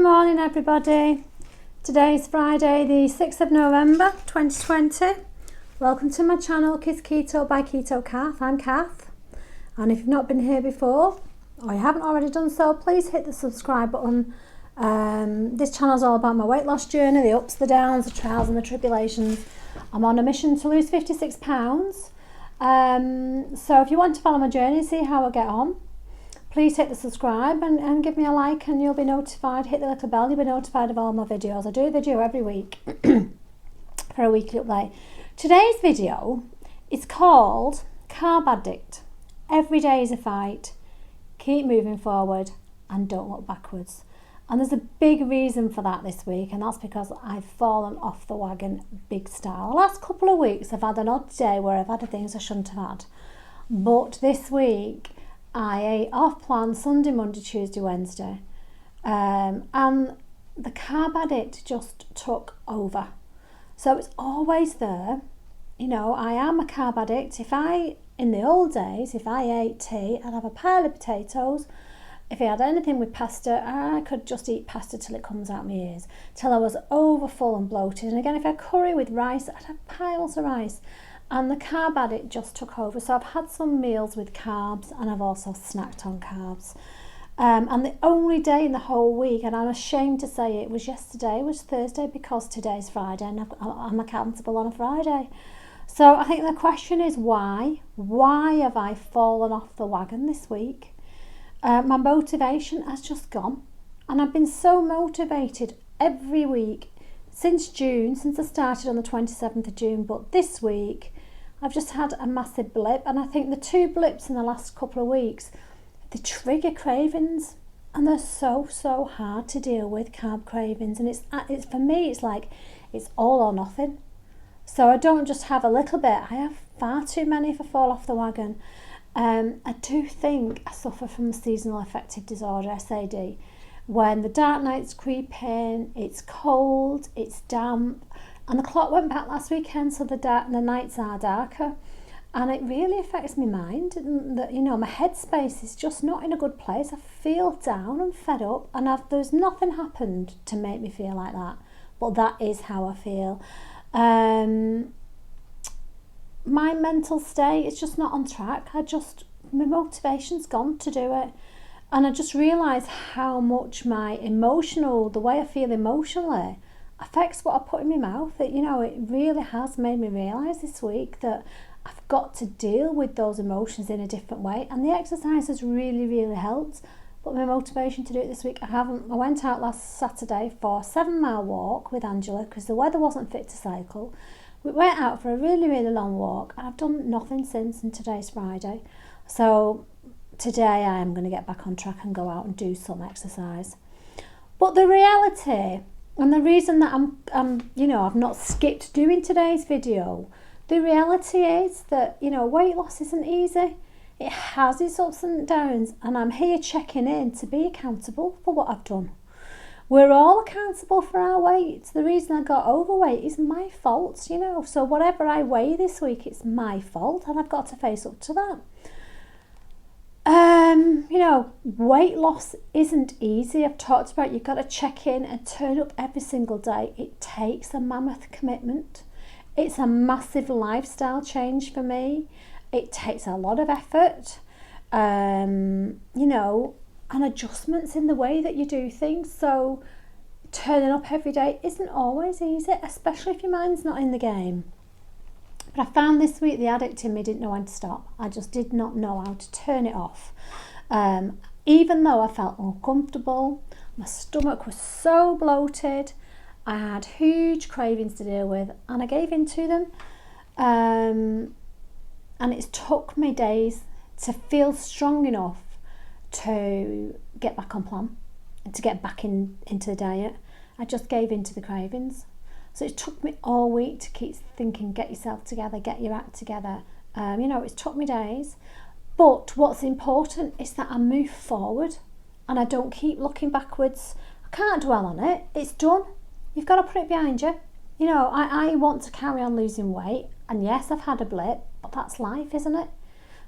morning everybody. Today is Friday the 6th of November 2020. Welcome to my channel Kids Keto by Keto Kath. I'm Kath, and if you've not been here before or you haven't already done so, please hit the subscribe button. This channel is all about my weight loss journey, the ups, the downs, the trials and the tribulations. I'm on a mission to lose 56 pounds. So if you want to follow my journey and see how I get on, please hit the subscribe and give me a like, and you'll be notified. Hit the little bell, you'll be notified of all my videos. I do a video every week for a weekly update. Today's video is called Carb Addict. Every day is a fight. Keep moving forward and don't look backwards. And there's a big reason for that this week, and that's because I've fallen off the wagon big style. The last couple of weeks I've had an odd day where I've had things I shouldn't have had. But this week I ate off plan Sunday, Monday, Tuesday, Wednesday. And the Carb Addict just took over. So it's always there. You know, I am a carb addict. In the old days, if I ate tea, I'd have a pile of potatoes. If I had anything with pasta, I could just eat pasta till it comes out my ears, till I was over full and bloated. And again, if I had curry with rice, I'd have piles of rice. And the Carb Addict just took over. So I've had some meals with carbs, and I've also snacked on carbs. And the only day in the whole week, and I'm ashamed to say it, was yesterday, was Thursday, because today's Friday and I'm accountable on a Friday. So I think the question is why? Why have I fallen off the wagon this week? My motivation has just gone, and I've been so motivated every week since June, since I started on the 27th of June, but this week I've just had a massive blip, and I think the two blips in the last couple of weeks, they trigger cravings, and they're so hard to deal with, carb cravings, and it's for me, it's like it's all or nothing. So I don't just have a little bit, I have far too many if I fall off the wagon. I do think I suffer from seasonal affective disorder, SAD. When the dark nights creep in, it's cold, it's damp, and the clock went back last weekend, so the nights are darker, and it really affects my mind. That, you know, my headspace is just not in a good place. I feel down and fed up, and there's nothing happened to make me feel like that, but that is how I feel. My mental state is just not on track. My motivation's gone to do it. And I just realised how much the way I feel emotionally affects what I put in my mouth. It really has made me realise this week that I've got to deal with those emotions in a different way. And the exercise has really helped. But my motivation to do it this week, I haven't. I went out last Saturday for a 7-mile walk with Angela because the weather wasn't fit to cycle. We went out for a really long walk, and I've done nothing since, and today's Friday. So today I am going to get back on track and go out and do some exercise. But the reality, and the reason that I've not skipped doing today's video, the reality is that, weight loss isn't easy. It has its ups and downs, and I'm here checking in to be accountable for what I've done. We're all accountable for our weight. The reason I got overweight is my fault, So whatever I weigh this week, it's my fault, and I've got to face up to that. Weight loss isn't easy. I've talked about you've got to check in and turn up every single day. It takes a mammoth commitment. It's a massive lifestyle change for me. It takes a lot of effort, and adjustments in the way that you do things. So turning up every day isn't always easy, especially if your mind's not in the game. But I found this week the addict in me didn't know when to stop. I just did not know how to turn it off. Even though I felt uncomfortable, my stomach was so bloated, I had huge cravings to deal with, and I gave in to them. And it took me days to feel strong enough to get back on plan and to get back into the diet. I just gave in to the cravings. So it took me all week to keep thinking, get yourself together, get your act together. It took me days. But what's important is that I move forward and I don't keep looking backwards. I can't dwell on it. It's done. You've got to put it behind you. I want to carry on losing weight. And yes, I've had a blip, but that's life, isn't it?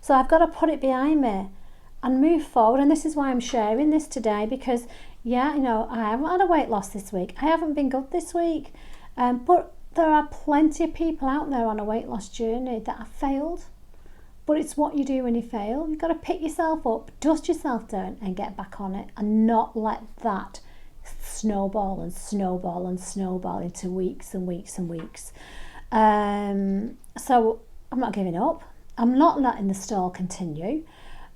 So I've got to put it behind me and move forward. And this is why I'm sharing this today, because yeah, you know, I haven't had a weight loss this week. I haven't been good this week. But there are plenty of people out there on a weight loss journey that have failed. But it's what you do when you fail. You've got to pick yourself up, dust yourself down and get back on it, and not let that snowball and snowball and snowball into weeks and weeks and weeks. So I'm not giving up. I'm not letting the stall continue.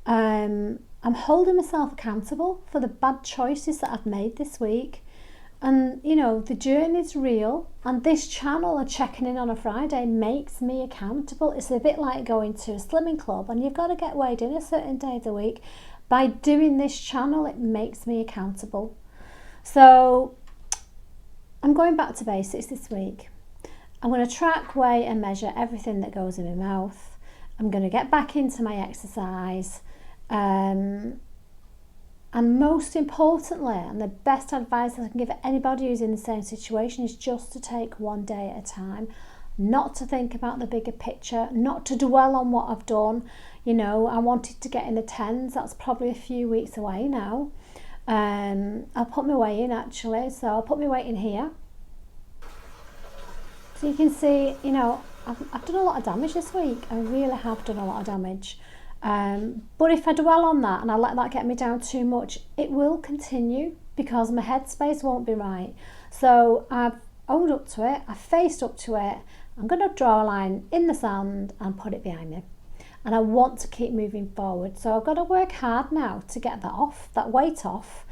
I'm holding myself accountable for the bad choices that I've made this week. And, you know, the journey's real, and this channel and checking in on a Friday makes me accountable. It's a bit like going to a slimming club and you've got to get weighed in a certain day of the week. By doing this channel, it makes me accountable. So I'm going back to basics this week. I'm going to track, weigh and measure everything that goes in my mouth. I'm going to get back into my exercise. And most importantly, and the best advice I can give anybody who's in the same situation, is just to take one day at a time, not to think about the bigger picture, not to dwell on what I've done. You know, I wanted to get in the 10s. That's probably a few weeks away now. I'll put my weight in actually. So I'll put my weight in here. So you can see, you know, I've done a lot of damage this week. I really have done a lot of damage. But if I dwell on that and I let that get me down too much, it will continue because my headspace won't be right. So I've owned up to it, I've faced up to it. I'm going to draw a line in the sand and put it behind me. And I want to keep moving forward. So I've got to work hard now to get that off, that weight off,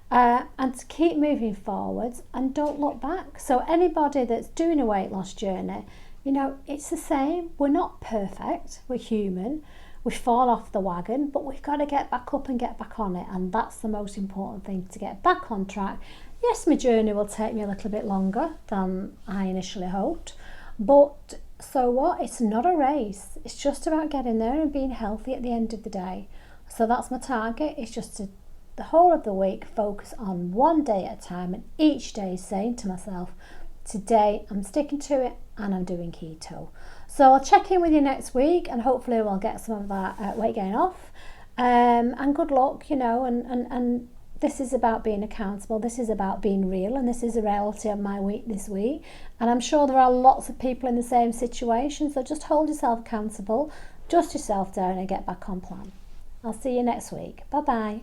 and to keep moving forwards and don't look back. So anybody that's doing a weight loss journey, you know, it's the same. We're not perfect, we're human. We fall off the wagon, but we've got to get back up and get back on it, and that's the most important thing, to get back on track. Yes, my journey will take me a little bit longer than I initially hoped, but so what? It's not a race. It's just about getting there and being healthy at the end of the day. So that's my target. It's just to, the whole of the week, focus on one day at a time, and each day saying to myself, today I'm sticking to it and I'm doing keto. So I'll check in with you next week and hopefully we'll get some of that weight gain off. And good luck, you know, and this is about being accountable. This is about being real, and this is a reality of my week this week. And I'm sure there are lots of people in the same situation. So just hold yourself accountable, dust yourself down and get back on plan. I'll see you next week. Bye-bye.